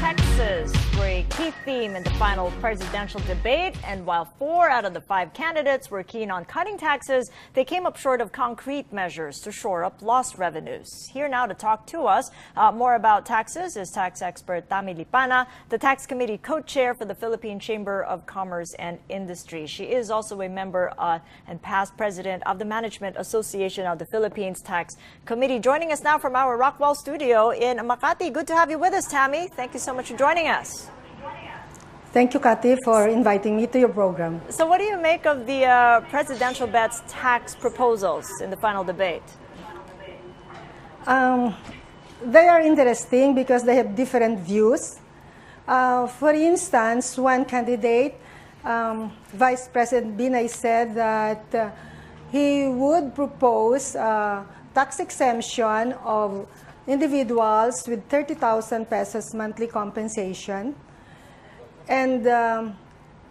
Texas were a key theme in the final presidential debate, and while 4 out of the 5 candidates were keen on cutting taxes, they came up short of concrete measures to shore up lost revenues. Here now to talk to us more about taxes is tax expert Tammy Lipana, the Tax Committee co-chair for the Philippine Chamber of Commerce and Industry. She is also a member and past president of the Management Association of the Philippines Tax Committee. Joining us now from our Rockwell studio in Makati. Good to have you with us, Tammy. Thank you so much for joining us. Thank you, Kathy, for inviting me to your program. So what do you make of the presidential bet's tax proposals in the final debate? They are interesting because they have different views. For instance, one candidate, Vice President Binay, said that he would propose tax exemption of individuals with 30,000 pesos monthly compensation. And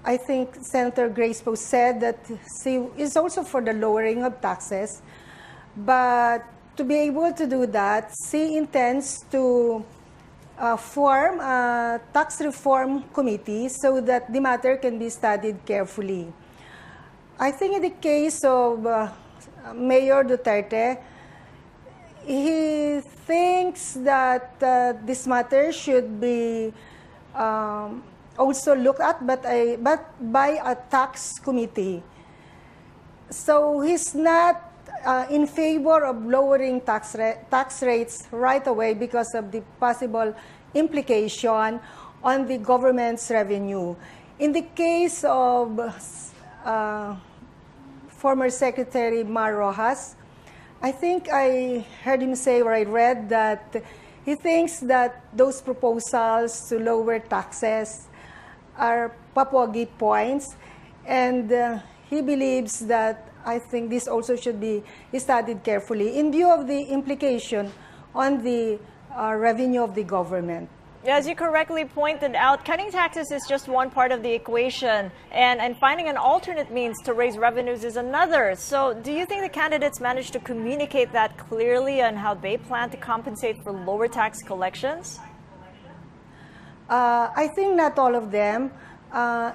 I think Senator Grace Poe said that she is also for the lowering of taxes. But to be able to do that, she intends to form a tax reform committee so that the matter can be studied carefully. I think in the case of Mayor Duterte, he thinks that this matter should be also looked at, but by a tax committee. So he's not in favor of lowering tax rates right away because of the possible implication on the government's revenue. In the case of former Secretary Mar Rojas, I think I heard him say, or I read, that he thinks that those proposals to lower taxes are papuagi points, and he believes that I think this also should be studied carefully in view of the implication on the revenue of the government. As you correctly pointed out, cutting taxes is just one part of the equation, and finding an alternate means to raise revenues is another. So do you think the candidates managed to communicate that clearly on how they plan to compensate for lower tax collections? I think not all of them.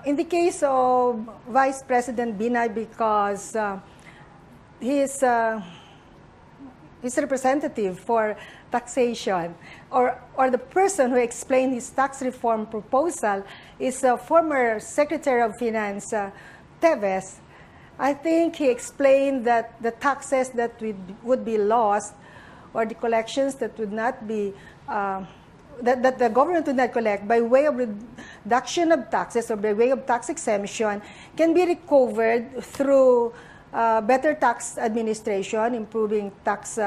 In the case of Vice President Binay, because he's representative for taxation, or the person who explained his tax reform proposal is a former Secretary of Finance, Teves. I think he explained that the taxes that would be lost, or the collections that would not be that the government would not collect by way of reduction of taxes or by way of tax exemption, can be recovered through better tax administration, improving tax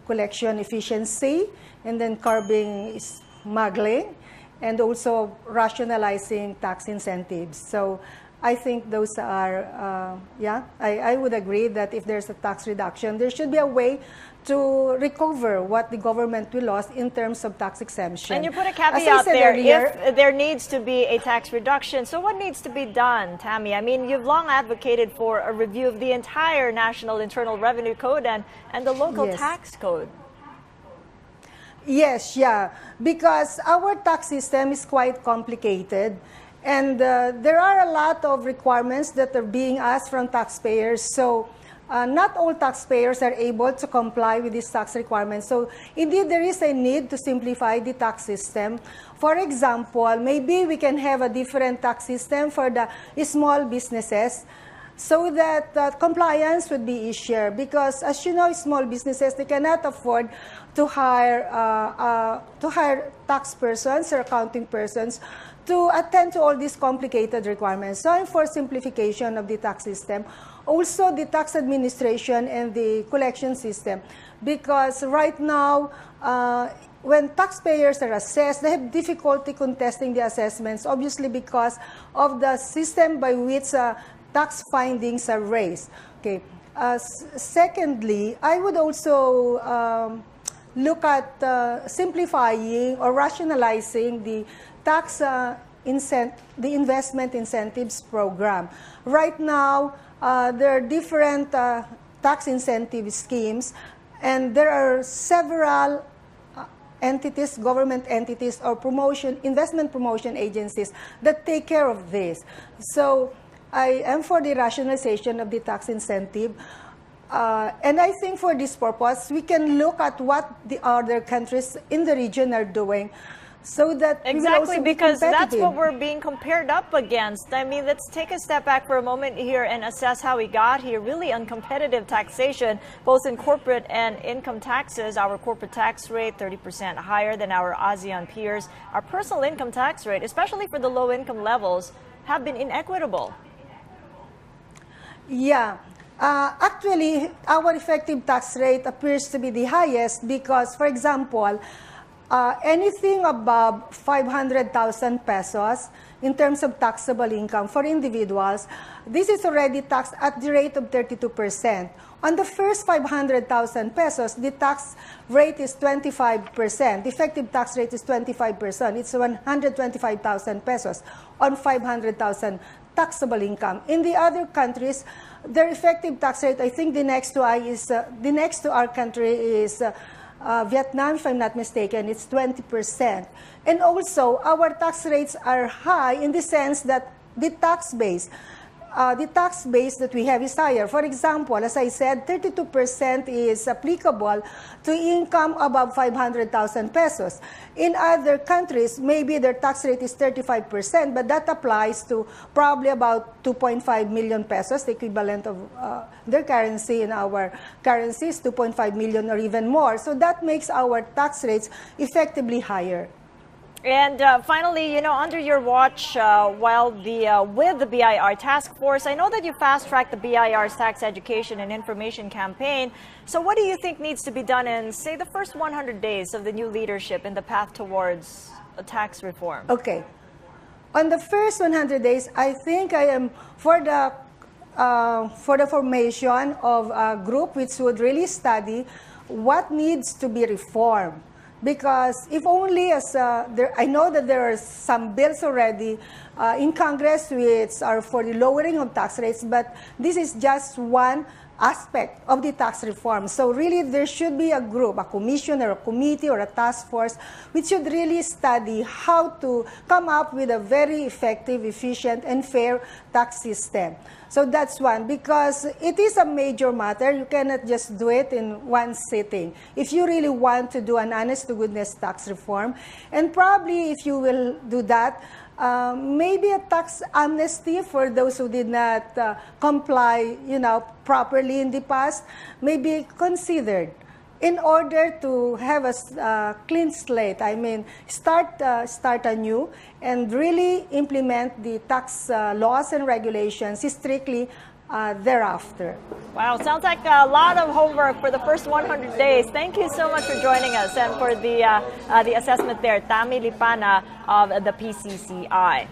collection efficiency, and then curbing smuggling, and also rationalizing tax incentives. So I think those are, I would agree that if there's a tax reduction, there should be a way to recover what the government will lose in terms of tax exemption. And you put a caveat there, if there needs to be a tax reduction. So what needs to be done, Tammy? I mean, you've long advocated for a review of the entire National Internal Revenue Code and the local tax code. Yes, because our tax system is quite complicated. And there are a lot of requirements that are being asked from taxpayers. So not all taxpayers are able to comply with these tax requirements. So indeed, there is a need to simplify the tax system. For example, maybe we can have a different tax system for the small businesses so that compliance would be easier. Because as you know, small businesses, they cannot afford to hire tax persons or accounting persons to attend to all these complicated requirements. So I'm for simplification of the tax system. Also the tax administration and the collection system. Because right now, when taxpayers are assessed, they have difficulty contesting the assessments, obviously because of the system by which tax findings are raised. Okay. Secondly, I would also look at simplifying or rationalizing the tax the investment incentives program. Right now, there are different tax incentive schemes, and there are several entities, government entities, or investment promotion agencies that take care of this. So I am for the rationalization of the tax incentive. And I think for this purpose, we can look at what the other countries in the region are doing, so that exactly, because that's what we're being compared up against. I mean, let's take a step back for a moment here and assess how we got here. Really uncompetitive taxation, both in corporate and income taxes. Our corporate tax rate 30% higher than our ASEAN peers. Our personal income tax rate, especially for the low income levels, have been inequitable. Yeah. Actually, our effective tax rate appears to be the highest because, for example, anything above 500,000 pesos in terms of taxable income for individuals, this is already taxed at the rate of 32%. On the first 500,000 pesos, the tax rate is 25%. The effective tax rate is 25%. It's 125,000 pesos on 500,000 taxable income. In the other countries, their effective tax rate, I think the next to our country is Vietnam, if I'm not mistaken, it's 20%. And also, our tax rates are high in the sense that the tax base that we have is higher. For example, as I said, 32% is applicable to income above 500,000 pesos. In other countries, maybe their tax rate is 35%, but that applies to probably about 2.5 million pesos, the equivalent of their currency in our currencies, 2.5 million or even more. So that makes our tax rates effectively higher. And finally, under your watch, with the BIR task force, I know that you fast-tracked the BIR's tax education and information campaign. So what do you think needs to be done in, say, the first 100 days of the new leadership in the path towards a tax reform? Okay. On the first 100 days, I think I am for the formation of a group which would really study what needs to be reformed. Because if only I know that there are some bills already in Congress which are for the lowering of tax rates, but this is just one aspect of the tax reform. So really there should be a group, a commission or a committee or a task force which should really study how to come up with a very effective, efficient, and fair tax system. So that's one, because it is a major matter. You cannot just do it in one sitting if you really want to do an honest-to-goodness tax reform. And probably if you will do that, maybe a tax amnesty for those who did not comply, properly in the past may be considered in order to have a clean slate. I mean, start anew and really implement the tax laws and regulations strictly thereafter. Wow, sounds like a lot of homework for the first 100 days. Thank you so much for joining us and for the assessment there. Tami Lipana of the PCCI.